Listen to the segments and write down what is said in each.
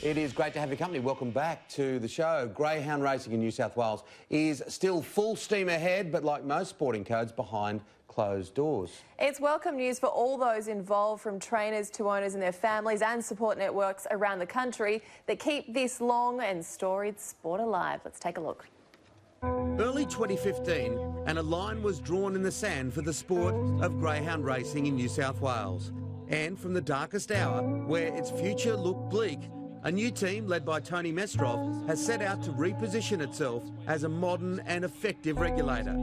It is great to have your company. Welcome back to the show. Greyhound Racing in New South Wales is still full steam ahead, but like most sporting codes, behind closed doors. It's welcome news for all those involved, from trainers to owners and their families and support networks around the country that keep this long and storied sport alive. Let's take a look. Early 2015, and a line was drawn in the sand for the sport of greyhound racing in New South Wales. And from the darkest hour, where its future looked bleak, a new team led by Tony Mestrov has set out to reposition itself as a modern and effective regulator.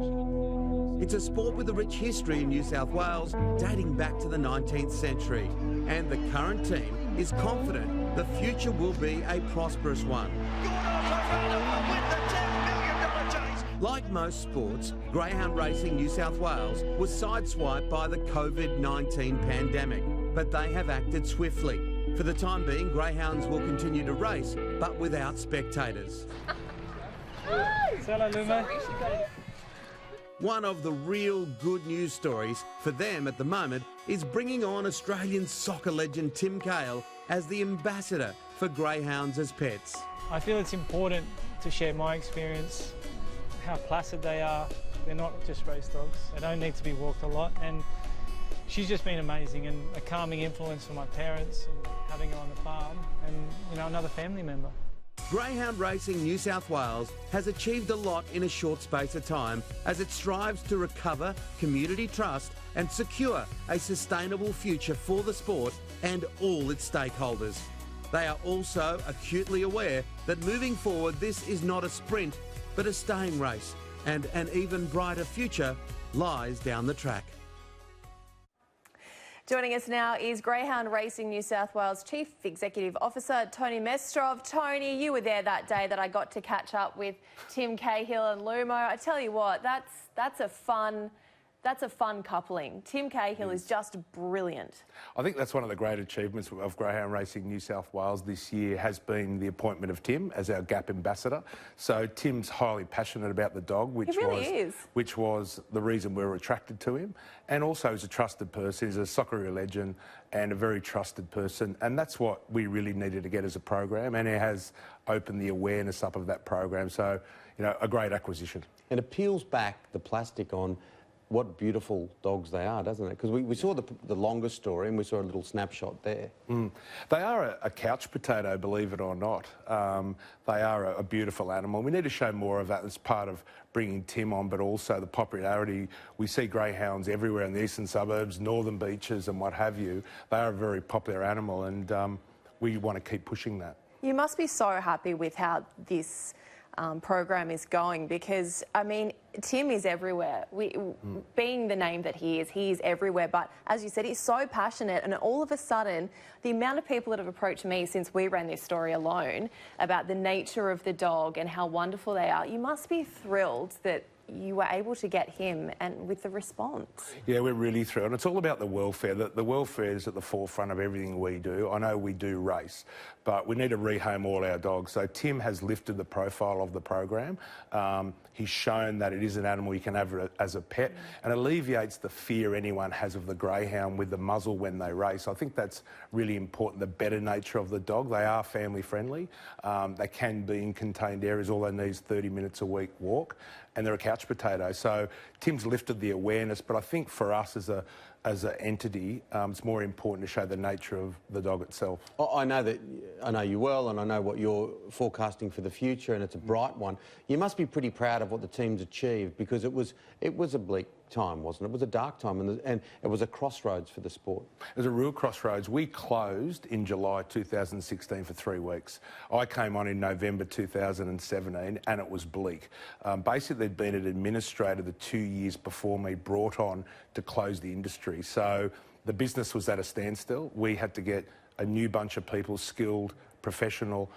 It's a sport with a rich history in New South Wales, dating back to the 19th century. And the current team is confident the future will be a prosperous one. Like most sports, Greyhound Racing New South Wales was sideswiped by the COVID-19 pandemic, but they have acted swiftly. For the time being, greyhounds will continue to race, but without spectators. One of the real good news stories for them at the moment is bringing on Australian soccer legend Tim Cahill as the ambassador for greyhounds as pets. I feel it's important to share my experience, how placid they are. They're not just race dogs. They don't need to be walked a lot. And she's just been amazing and a calming influence for my parents, and having her on the farm, and, you know, another family member. Greyhound Racing New South Wales has achieved a lot in a short space of time as it strives to recover community trust and secure a sustainable future for the sport and all its stakeholders. They are also acutely aware that moving forward, this is not a sprint, but a staying race, and an even brighter future lies down the track. Joining us now is Greyhound Racing New South Wales Chief Executive Officer Tony Mestrov. Tony, you were there that day that I got to catch up with Tim Cahill and Lumo. I tell you what, that's a fun coupling. Tim Cahill is just brilliant. I think that's one of the great achievements of Greyhound Racing New South Wales this year has been the appointment of Tim as our GAP ambassador. So Tim's highly passionate about the dog, which was the reason we were attracted to him. And also he's a trusted person. He's a Socceroo legend and a very trusted person. And that's what we really needed to get as a program. And it has opened the awareness up of that program. So, you know, a great acquisition. And it peels back the plastic on what beautiful dogs they are, doesn't it? Because we saw the longest story and we saw a little snapshot there. They are a couch potato, believe it or not. They are a beautiful animal. We need to show more of that as part of bringing Tim on, but also the popularity. We see greyhounds everywhere in the eastern suburbs, northern beaches and what have you. They are a very popular animal, and we want to keep pushing that. You must be so happy with how this program is going, because, I mean, Tim is everywhere. Being the name that he is everywhere. But as you said, he's so passionate, and all of a sudden, the amount of people that have approached me since we ran this story alone about the nature of the dog and how wonderful they are, you must be thrilled that you were able to get him and with the response. Yeah, we're really thrilled. And it's all about the welfare. The welfare is at the forefront of everything we do. I know we do race, but we need to rehome all our dogs. So Tim has lifted the profile of the program. He's shown that it is an animal you can have as a pet, and alleviates the fear anyone has of the greyhound with the muzzle when they race. I think that's really important, the better nature of the dog. They are family friendly. They can be in contained areas. All they need is 30 minutes a week walk, and they're a couch potato. So Tim's lifted the awareness, but I think for us as an entity, it's more important to show the nature of the dog itself. I know you well, and I know what you're forecasting for the future, and it's a bright one. You must be pretty proud of what the team's achieved, because it was a bleak time, wasn't it? It was a dark time, and it was a crossroads for the sport. It was a real crossroads. We closed in July 2016 for 3 weeks. I came on in November 2017, and it was bleak. Basically, there'd been an administrator the 2 years before me brought on to close the industry. So the business was at a standstill. We had to get a new bunch of people, skilled, professional,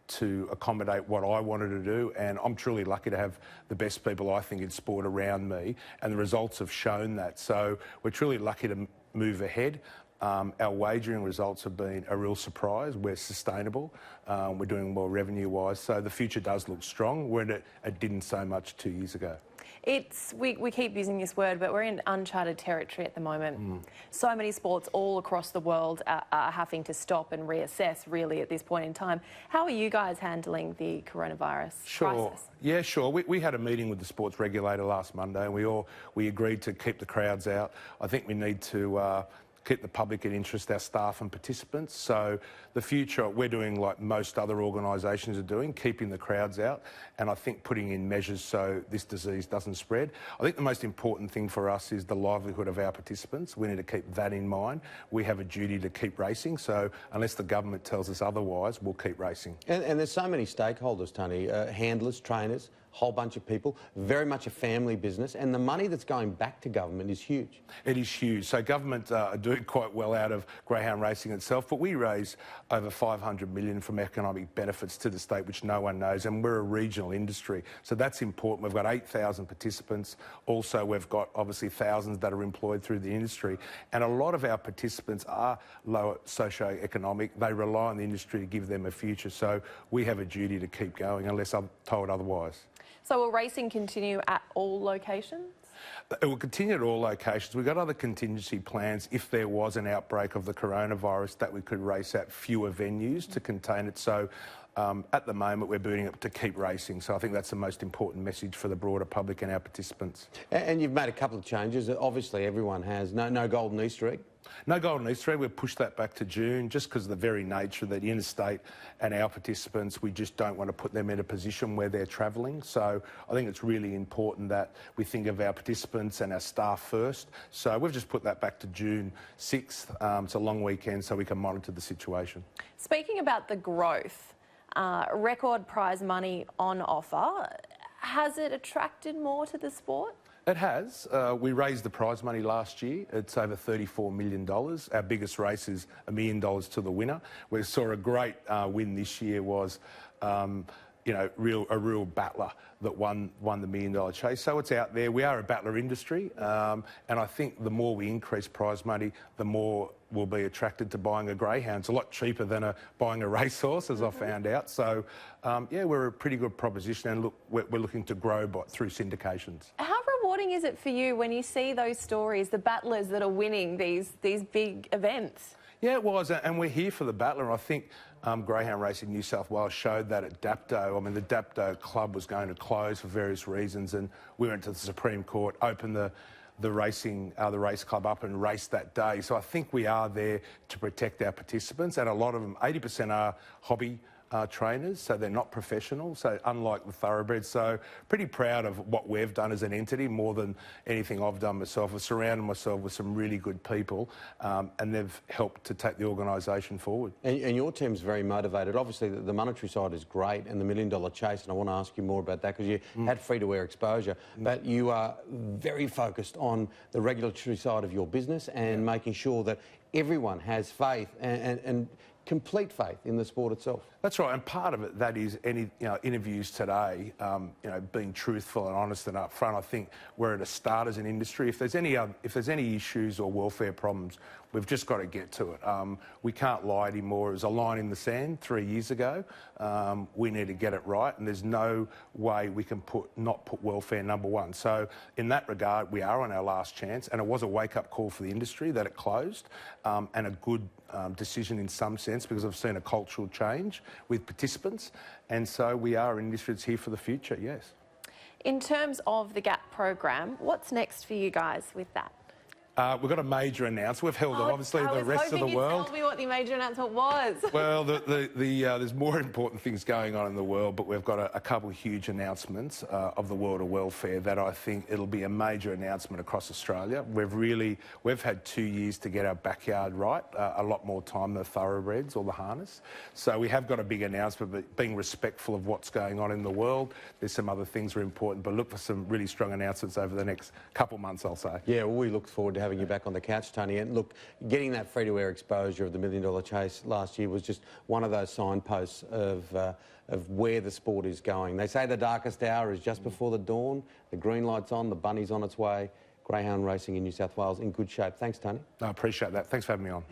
to accommodate what I wanted to do, and I'm truly lucky to have the best people, I think, in sport around me, and the results have shown that. So we're truly lucky to move ahead. Our wagering results have been a real surprise. We're sustainable. We're doing well revenue-wise, so the future does look strong, where it didn't so much 2 years ago. we keep using this word, but we're in uncharted territory at the moment. So many sports all across the world are having to stop and reassess really at this point in time. How are you guys handling the coronavirus crisis? Yeah, sure. We had a meeting with the sports regulator last Monday, and we agreed to keep the crowds out. I think we need to keep the public in interest, our staff and participants. So the future, we're doing like most other organisations are doing, keeping the crowds out, and I think putting in measures so this disease doesn't spread. I think the most important thing for us is the livelihood of our participants. We need to keep that in mind. We have a duty to keep racing, so unless the government tells us otherwise, we'll keep racing. And there's so many stakeholders, Tony, handlers, trainers, whole bunch of people, very much a family business, and the money that's going back to government is huge. It is huge. So government are doing quite well out of greyhound racing itself, but we raise over $500 million from economic benefits to the state, which no one knows, and we're a regional industry. So that's important. We've got 8,000 participants. Also, we've got obviously thousands that are employed through the industry, and a lot of our participants are lower socio-economic. They rely on the industry to give them a future. So we have a duty to keep going unless I'm told otherwise. So will racing continue at all locations? It will continue at all locations. We've got other contingency plans if there was an outbreak of the coronavirus that we could race at fewer venues to contain it. So at the moment we're booting it to keep racing. So I think that's the most important message for the broader public and our participants. And you've made a couple of changes. Obviously everyone has. No golden Easter egg. No golden Easter egg. We've pushed that back to June just because of the very nature that the interstate and our participants, we just don't want to put them in a position where they're travelling. So I think it's really important that we think of our participants and our staff first. So we've just put that back to June 6th. It's a long weekend so we can monitor the situation. Speaking about the growth, record prize money on offer, has it attracted more to the sport? It has. We raised the prize money last year. It's over $34 million. Our biggest race is $1 million to the winner. We saw a great win this year was, you know, a real battler that won the $1 million chase. So it's out there. We are a battler industry, and I think the more we increase prize money, the more we'll be attracted to buying a greyhound. It's a lot cheaper than buying a racehorse, as I found out. So, yeah, we're a pretty good proposition, and look, we're looking to grow through syndications. How rewarding is it for you when you see those stories, the battlers that are winning these big events? Yeah, it was, and we're here for the battler. And I think Greyhound Racing New South Wales showed that at Dapto. I mean, the Dapto club was going to close for various reasons, and we went to the Supreme Court, opened the race club up and raced that day. So I think we are there to protect our participants, and a lot of them, 80% are hobby trainers, so they're not professional, so unlike the thoroughbreds. So pretty proud of what we've done as an entity, more than anything I've done myself. I've surrounded myself with some really good people, and they've helped to take the organisation forward. And your team's very motivated. Obviously the monetary side is great, and the $1 million chase, and I want to ask you more about that because you had free-to-air exposure, but you are very focused on the regulatory side of your business and making sure that everyone has faith and complete faith in the sport itself. That's right, and part of it, that is interviews today, being truthful and honest and upfront. I think we're at a start as an industry. If there's any issues or welfare problems, we've just got to get to it. We can't lie anymore. It was a line in the sand 3 years ago. We need to get it right, and there's no way we can not put welfare number one. So in that regard, we are on our last chance, and it was a wake-up call for the industry that it closed, and a good decision in some sense, because I've seen a cultural change with participants, and so we are an industry that's here for the future, yes. In terms of the GAP program, what's next for you guys with that? We've got a major announcement. We've held obviously the rest of the world. I was hoping you'd tell me what the major announcement was. Well, there's more important things going on in the world, but we've got a couple of huge announcements of the world of welfare that I think it'll be a major announcement across Australia. We've had 2 years to get our backyard right, a lot more time than the thoroughbreds or the harness. So we have got a big announcement, but being respectful of what's going on in the world, there's some other things that are important, but look for some really strong announcements over the next couple of months, I'll say. Yeah, well, we look forward to having you back on the couch, Tony. And look, getting that free-to-air exposure of the $1 million chase last year was just one of those signposts of where the sport is going. They say the darkest hour is just before the dawn. The green light's on, the bunny's on its way. Greyhound Racing in New South Wales in good shape. Thanks, Tony. I appreciate that. Thanks for having me on.